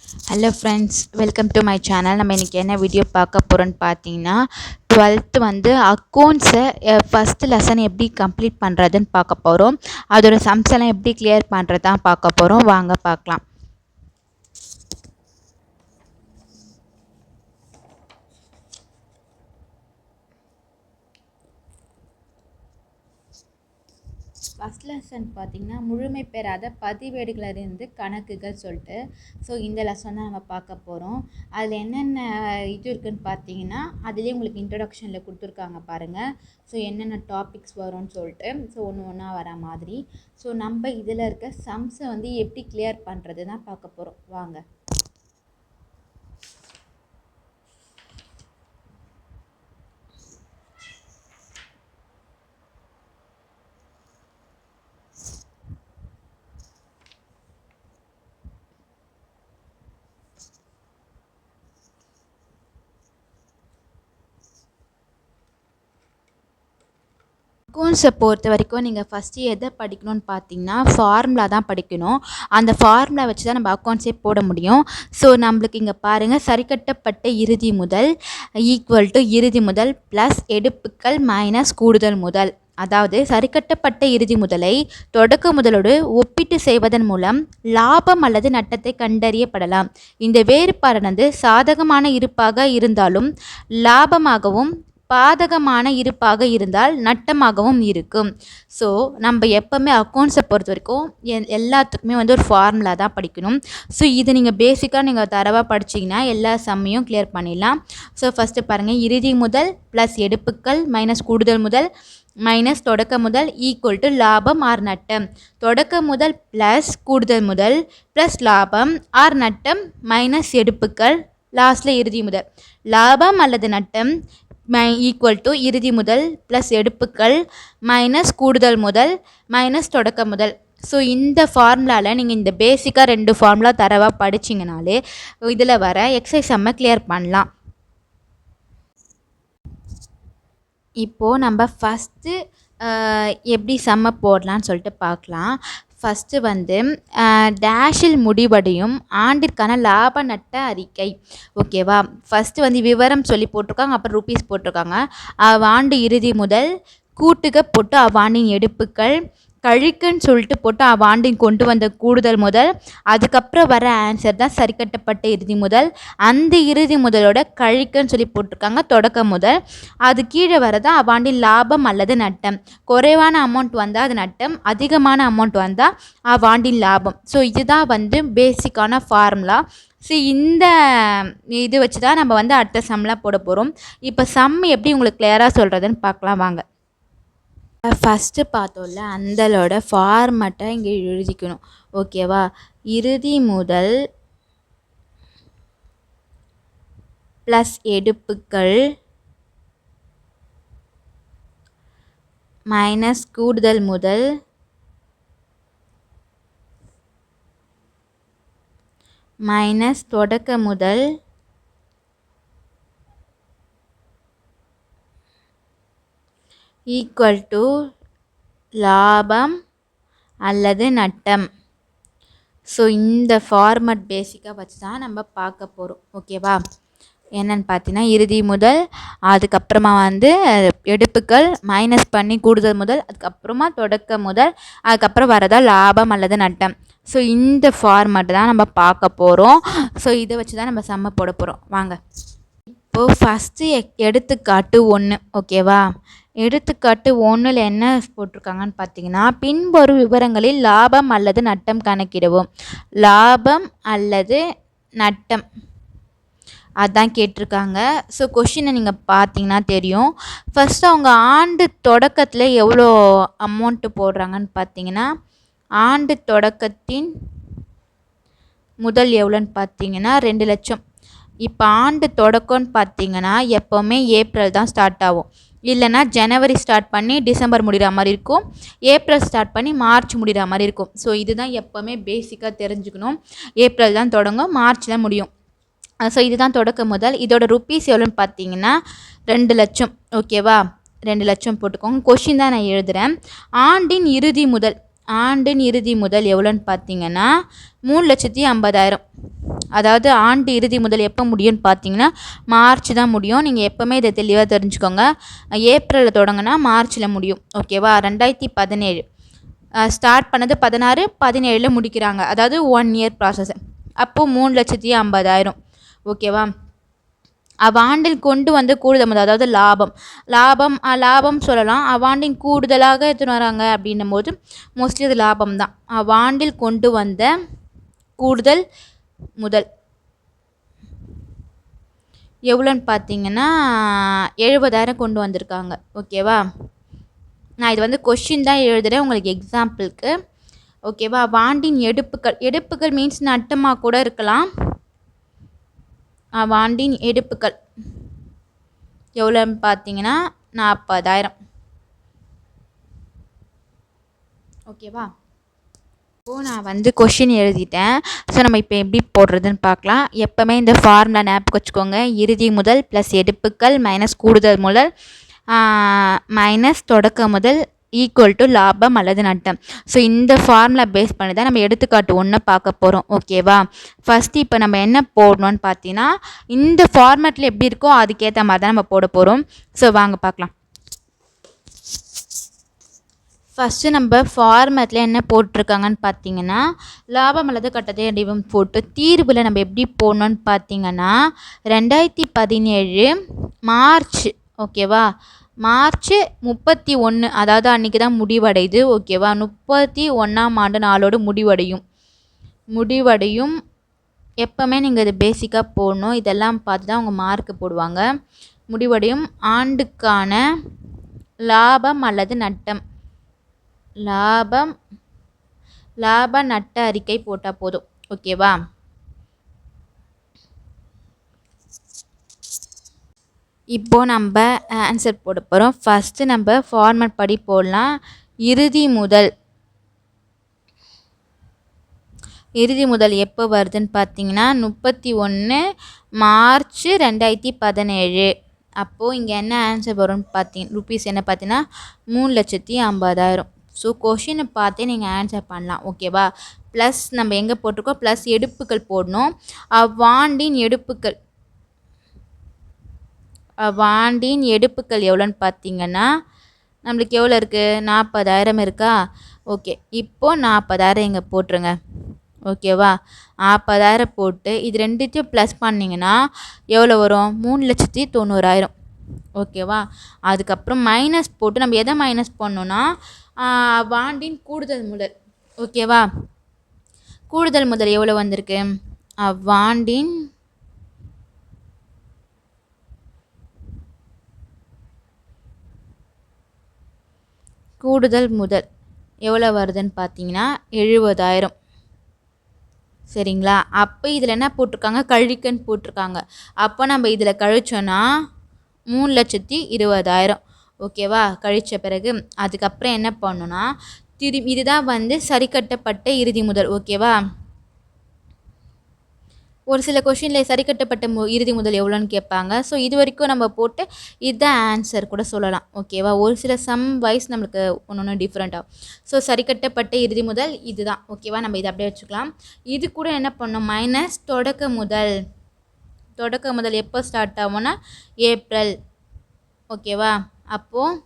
Hello friends, welcome to my channel. நம்ம இன்றைக்கி என்ன வீடியோ பார்க்க போகிறோன்னு பார்த்தீங்கன்னா, 12th அக்கௌண்ட்ஸை ஃபஸ்ட்டு லெசன் எப்படி கம்ப்ளீட் பண்ணுறதுன்னு பார்க்க போகிறோம். அதோட சம்ஸ் எல்லாம் எப்படி கிளியர் பண்ணுறது தான் பார்க்க போகிறோம். வாங்க பார்க்கலாம். ஃபஸ்ட் லெசன் பார்த்திங்கன்னா முழுமை பெறாத பதிவேடுகளிலிருந்து கணக்குகள் சொல்லிட்டு இந்த லெசன் தான் நம்ம பார்க்க போகிறோம். அதில் என்னென்ன இது இருக்குதுன்னு பார்த்தீங்கன்னா, அதுலேயே உங்களுக்கு இன்ட்ரடக்ஷனில் கொடுத்துருக்காங்க பாருங்கள். என்னென்ன டாபிக்ஸ் வரும்னு சொல்லிட்டு ஒன்று ஒன்றா வர மாதிரி. நம்ம இதில் இருக்க சம்ஸை எப்படி கிளியர் பண்ணுறது தான் பார்க்க போகிறோம். வாங்க. அக்கௌண்ட்ஸை பொறுத்த வரைக்கும் நீங்கள் ஃபஸ்ட்டு எதை படிக்கணும்னு பார்த்தீங்கன்னா, ஃபார்முலா தான் படிக்கணும். அந்த ஃபார்முலா வச்சு தான் நம்ம அக்கௌண்ட்ஸே போட முடியும். நம்மளுக்கு இங்கே பாருங்கள், சரிக்கட்டப்பட்ட இறுதி முதல் ஈக்குவல் டு இறுதி முதல் ப்ளஸ் எடுப்புக்கள் மைனஸ் கூடுதல் முதல். அதாவது சரிக்கட்டப்பட்ட இறுதி முதலை தொடக்க முதலோடு ஒப்பிட்டு செய்வதன் மூலம் லாபம் அல்லது நட்டத்தை கண்டறியப்படலாம். இந்த வேறுபாடானது சாதகமான இருப்பாக இருந்தாலும் லாபமாகவும் பாதகமான இருப்பாக இருந்தால் நட்டமாகவும் இருக்கும். நம்ம எப்போவுமே அக்கௌண்ட்ஸை பொறுத்த வரைக்கும் எல்லாத்துக்குமே ஒரு ஃபார்முலா தான் படிக்கணும். இது நீங்கள் பேசிக்காக நீங்கள் தரவாக படிச்சிங்கன்னா எல்லா சம்மையும் கிளியர் பண்ணிடலாம். ஃபஸ்ட்டு பாருங்கள், இறுதி முதல் ப்ளஸ் எடுப்புக்கள் மைனஸ் கூடுதல் முதல் மைனஸ் தொடக்க முதல் ஈக்குவல் டு லாபம் ஆர் நட்டம். தொடக்க முதல் ப்ளஸ் கூடுதல் முதல் ப்ளஸ் லாபம் ஆர் நட்டம் மைனஸ் எடுப்புக்கள் லாஸ்ட்டில் இறுதி முதல். லாபம் அல்லது நட்டம் ஈக்குவல் டு இறுதி முதல் ப்ளஸ் எடுப்புக்கள் மைனஸ் கூடுதல் முதல் மைனஸ் தொடக்க முதல். இந்த ஃபார்முலாவில் நீங்கள் இந்த பேசிக்காக 2 ஃபார்முலா தரவாக படிச்சிங்கனாலே இதில் வர எக்ஸசைஸ் செம்ம கிளியர் பண்ணலாம். இப்போது நம்ம ஃபஸ்ட்டு எப்படி செம்ம போடலான்னு சொல்லிட்டு பார்க்கலாம். ஃபஸ்ட்டு டேஷில் முடிவடையும் ஆண்டிற்கான லாப நட்ட அறிக்கை. ஓகேவா? ஃபஸ்ட்டு விவரம் சொல்லி போட்டிருக்காங்க, அப்புறம் ருபீஸ் போட்டிருக்காங்க. ஆண்டு இறுதி முதல் கூட்டுக போட்டு அவ்வாண்டின் எடுப்புக்கள் கழிக்குன்னு சொல்லிட்டு போட்டு அவ்வாண்டின் கொண்டு வந்த கூடுதல் முதல், அதுக்கப்புறம் வர ஆன்சர் தான் சரிக்கட்டப்பட்ட இறுதி முதல். அந்த இறுதி முதலோட கழிக்குன்னு சொல்லி போட்டிருக்காங்க தொடக்க முதல். அது கீழே வரதான் அவ்வாண்டின் லாபம் அல்லது நட்டம். குறைவான அமௌண்ட் வந்தால் அது நட்டம், அதிகமான அமௌண்ட் வந்தால் அவ்வாண்டின் லாபம். இதுதான் பேசிக்கான ஃபார்முலா. இந்த இது வச்சு தான் நம்ம அடுத்த சம்லாம் போட போகிறோம். இப்போ சம் எப்படி உங்களுக்கு கிளியராக சொல்கிறதுன்னு பார்க்கலாம் வாங்க. ஃபஸ்ட்டு பார்த்தோம்ல, அந்தளோட ஃபார்மட்டை இங்கே எழுதிக்கணும். ஓகேவா? இறுதி முதல் ப்ளஸ் எடுப்புக்கள் மைனஸ் கூடுதல் முதல் மைனஸ் தொடக்க முதல் ஈக்குவல் டு லாபம் அல்லது நட்டம். இந்த ஃபார்மட் பேசிக்காக வச்சு தான் நம்ம பார்க்க போகிறோம். ஓகேவா? என்னென்னு பார்த்தீங்கன்னா, இறுதி முதல், அதுக்கப்புறமா எடுப்புக்கள் மைனஸ் பண்ணி கூடுதல் முதல், அதுக்கப்புறமா தொடக்க முதல், அதுக்கப்புறம் வரதா லாபம் அல்லது நட்டம். இந்த ஃபார்மட் தான் நம்ம பார்க்க போகிறோம். இதை வச்சு தான் நம்ம சம்ம போட போகிறோம். வாங்க. இப்போது ஃபஸ்ட்டு எடுத்துக்காட்டு 1. ஓகேவா? எடுத்துக்காட்டு 1ல் என்ன போட்டிருக்காங்கன்னு பார்த்தீங்கன்னா, பின்வரும் விவரங்களில் லாபம் அல்லது நட்டம் கணக்கிடவும். லாபம் அல்லது நட்டம் அதான் கேட்டிருக்காங்க. கொஷினை நீங்கள் பார்த்தீங்கன்னா தெரியும். ஃபஸ்ட்டு அவங்க ஆண்டு தொடக்கத்தில் எவ்வளோ அமௌண்ட்டு போடுறாங்கன்னு பார்த்தீங்கன்னா, ஆண்டு தொடக்கத்தின் முதல் எவ்வளோன்னு பார்த்தீங்கன்னா 2 லட்சம். இப்போ ஆண்டு தொடக்கம்னு பார்த்தீங்கன்னா எப்போவுமே ஏப்ரல் தான் ஸ்டார்ட் ஆகும். இல்லைனா ஜனவரி ஸ்டார்ட் பண்ணி டிசம்பர் முடிகிற மாதிரி இருக்கும், ஏப்ரல் ஸ்டார்ட் பண்ணி மார்ச் முடிகிற மாதிரி இருக்கும். இதுதான் எப்போவுமே பேசிக்காக தெரிஞ்சுக்கணும். ஏப்ரல் தான் தொடங்கும், மார்ச்சில் முடியும். இதுதான் தொடக்க முதல். இதோட ருப்பீஸ் எவ்வளோன்னு பார்த்தீங்கன்னா 2 லட்சம். ஓகேவா? 2 லட்சம் போட்டுக்கோங்க. கொஷின் தான் நான் எழுதுகிறேன். ஆண்டின் இறுதி முதல் எவ்வளோன்னு பார்த்தீங்கன்னா 3,50,000. அதாவது ஆண்டு இறுதி முதல் எப்போ முடியும்னு பார்த்தீங்கன்னா மார்ச் தான் முடியும். நீங்கள் எப்போவுமே இதை தெளிவாக தெரிஞ்சுக்கோங்க. ஏப்ரலில் தொடங்கினா மார்ச்சில் முடியும். ஓகேவா? 2017 ஸ்டார்ட் பண்ணது 16, 17 முடிக்கிறாங்க. அதாவது 1 இயர் ப்ராசஸ். அப்போது 3,50,000. ஓகேவா? அவ்வாண்டில் கொண்டு வந்து கூடுதல் முதல், அதாவது லாபம் சொல்லலாம். அவ்வாண்டின் கூடுதலாக எடுத்துன்னு வராங்க அப்படின்னும் போது மோஸ்ட்லி அது லாபம் தான். அவ்வாண்டில் கொண்டு வந்த கூடுதல் முதல் எவ்வளோன்னு பார்த்தீங்கன்னா 70,000 கொண்டு வந்திருக்காங்க. ஓகேவா? நான் இது வந்து கொஷின் தான் எழுதுகிறேன் உங்களுக்கு எக்ஸாம்பிளுக்கு. ஓகேவா? வாண்டின் எடுப்புகள் மீன்ஸ் நட்டமாக கூட இருக்கலாம். வாண்டின் எடுப்புகள் எவ்வளோன்னு பார்த்தீங்கன்னா 40,000. ஓகேவா? இப்போது நான் வந்து கொஷின் எழுதிட்டேன். ஸோ நம்ம இப்போ எப்படி போடுறதுன்னு பார்க்கலாம். எப்போவுமே இந்த ஃபார்முலா ஞாபகம் வச்சுக்கோங்க. இறுதி முதல் ப்ளஸ் எடுப்புக்கள் மைனஸ் கூடுதல் முதல் மைனஸ் தொடக்க முதல் ஈக்குவல் டு லாபம் அல்லது நட்டம். ஸோ இந்த ஃபார்முலா பேஸ் பண்ணி தான் நம்ம எடுத்துக்காட்டு ஒன்று பார்க்க போகிறோம். ஓகேவா? ஃபஸ்ட்டு இப்போ நம்ம என்ன போடணும்னு பார்த்தீங்கன்னா இந்த ஃபார்மேட்டில் எப்படி இருக்கோ அதுக்கேற்ற மாதிரி தான் நம்ம போட போகிறோம். ஸோ வாங்க பார்க்கலாம். ஃபஸ்ட்டு நம்ம ஃபார்மேட்டில் என்ன போட்டிருக்காங்கன்னு பார்த்தீங்கன்னா லாபம் அல்லது கட்டத்தை வடிவம் போட்டு தீர்வில் நம்ம எப்படி போடணும்னு பார்த்தீங்கன்னா 2017 மார்ச். ஓகேவா? மார்ச் 31, அதாவது அன்றைக்கி தான் முடிவடையுது. ஓகேவா? 31ஆம் ஆண்டு நாளோடு முடிவடையும். எப்போவுமே நீங்கள் இது பேசிக்காக போடணும். இதெல்லாம் பார்த்து தான் அவங்க மார்க்கு போடுவாங்க. முடிவடையும் ஆண்டுக்கான லாபம் அல்லது நட்டம், லாப நட்ட அறிக்கை போட்டால் போதும். ஓகேவா? இப்போது நம்ம ஆன்சர் போட போகிறோம். ஃபஸ்ட்டு நம்ம ஃபார்மேட் படி போடலாம். இறுதி முதல் எப்போ வருதுன்னு பார்த்தீங்கன்னா 31 மார்ச் 2017. அப்போது இங்கே என்ன ஆன்சர் வரும்னு ருபீஸ் என்ன பார்த்தீங்கன்னா 3,50,000. ஸோ கொஷினை பார்த்தே நீங்கள் ஆன்சர் பண்ணலாம். ஓகேவா? ப்ளஸ் நம்ம எங்கே போட்டிருக்கோம், ப்ளஸ் எடுப்புகள் போடணும். வாண்டின் எடுப்புகள் எவ்வளோன்னு பார்த்தீங்கன்னா நம்மளுக்கு எவ்வளோ இருக்குது, 40,000 இருக்கா? ஓகே, இப்போது 40,000 இங்கே போட்டுருங்க. ஓகேவா? 40,000 போட்டு இது ரெண்டுத்தையும் ப்ளஸ் பண்ணிங்கன்னா எவ்வளோ வரும், 3,90,000. ஓகேவா? அதுக்கப்புறம் மைனஸ் போட்டு நம்ம எதை மைனஸ் பண்ணோன்னா வாண்டின் கூடுதல் முதல். ஓகேவா? கூடுதல் முதல் எவ்வளோ வந்திருக்கு, வாண்டின் கூடுதல் முதல் எவ்வளோ வருதுன்னு பார்த்தீங்கன்னா 70,000. சரிங்களா? அப்போ இதில் என்ன போட்டிருக்காங்க, கழிக்கன்னு போட்டிருக்காங்க. அப்போ நம்ம இதில் கழிச்சோன்னா 3,20,000. ஓகேவா? கழித்த பிறகு அதுக்கப்புறம் என்ன பண்ணணுன்னா இதுதான் வந்து சரி கட்டப்பட்ட இறுதி முதல். ஓகேவா? ஒரு சில கொஷினில் சரி கட்டப்பட்ட இறுதி முதல் எவ்வளோன்னு கேட்பாங்க. ஸோ இது வரைக்கும் நம்ம போட்டு இதுதான் ஆன்சர் கூட சொல்லலாம். ஓகேவா? ஒரு சில சம் வைஸ் நம்மளுக்கு ஒன்று டிஃப்ரெண்ட்டாகும். ஸோ சரி கட்டப்பட்ட இறுதி முதல் இதுதான். ஓகேவா? நம்ம இதை அப்படியே வச்சுக்கலாம். இது கூட என்ன பண்ணணும், மைனஸ் தொடக்க முதல் எப்போ ஸ்டார்ட் ஆகும்னா ஏப்ரல். ஓகேவா? அப்போது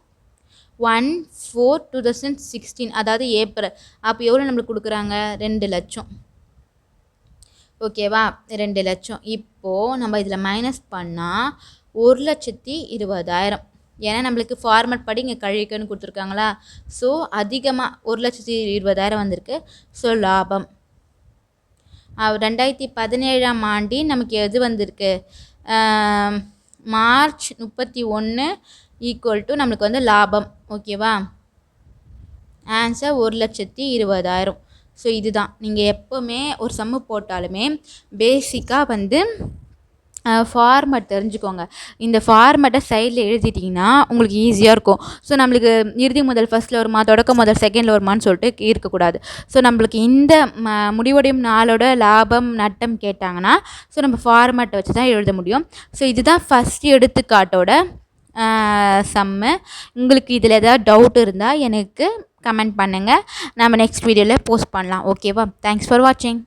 1/4/2016, அதாவது ஏப்ரல். அப்போ எவ்வளோ நம்மளுக்கு கொடுக்குறாங்க, 2 லட்சம். ஓகேவா? 2 லட்சம். இப்போது நம்ம இதில் மைனஸ் பண்ணால் 1,20,000. ஏன்னா நம்மளுக்கு ஃபார்மேட் படி இங்கே கழிக்கன்னு கொடுத்துருக்காங்களா. ஸோ அதிகமாக 1,20,000 வந்திருக்கு. ஸோ லாபம் 2017ஆம் ஆண்டின் நமக்கு எது வந்திருக்கு, மார்ச் 31 ஈக்குவல் டு நம்மளுக்கு வந்து லாபம். ஓகேவா? ஆன்சர் 1,20,000. ஸோ இதுதான். நீங்கள் எப்போவுமே ஒரு சம்மு போட்டாலுமே பேசிக்காக வந்து ஃபார்மேட் தெரிஞ்சுக்கோங்க. இந்த ஃபார்மேட்டை சைடில் எழுதிட்டிங்கன்னா உங்களுக்கு ஈஸியாக இருக்கும். ஸோ நம்மளுக்கு இறுதி முதல் ஃபஸ்ட்டில் வருமா, தொடக்க முதல் செகண்டில் வருமானு சொல்லிட்டு இருக்கக்கூடாது. ஸோ நம்மளுக்கு இந்த முடிவடையும் நாளோட லாபம் நட்டம் கேட்டாங்கன்னா ஸோ நம்ம ஃபார்மேட்டை வச்சு தான் எழுத முடியும். ஸோ இதுதான் ஃபஸ்ட்டு எடுத்துக்காட்டோட சம்மு. உங்களுக்கு இதில் ஏதாவது டவுட் இருந்தால் எனக்கு கமெண்ட் பண்ணுங்கள். நம்ம நெக்ஸ்ட் வீடியோவில் போஸ்ட் பண்ணலாம். ஓகேவா? தேங்க்ஸ் ஃபார் வாட்சிங்.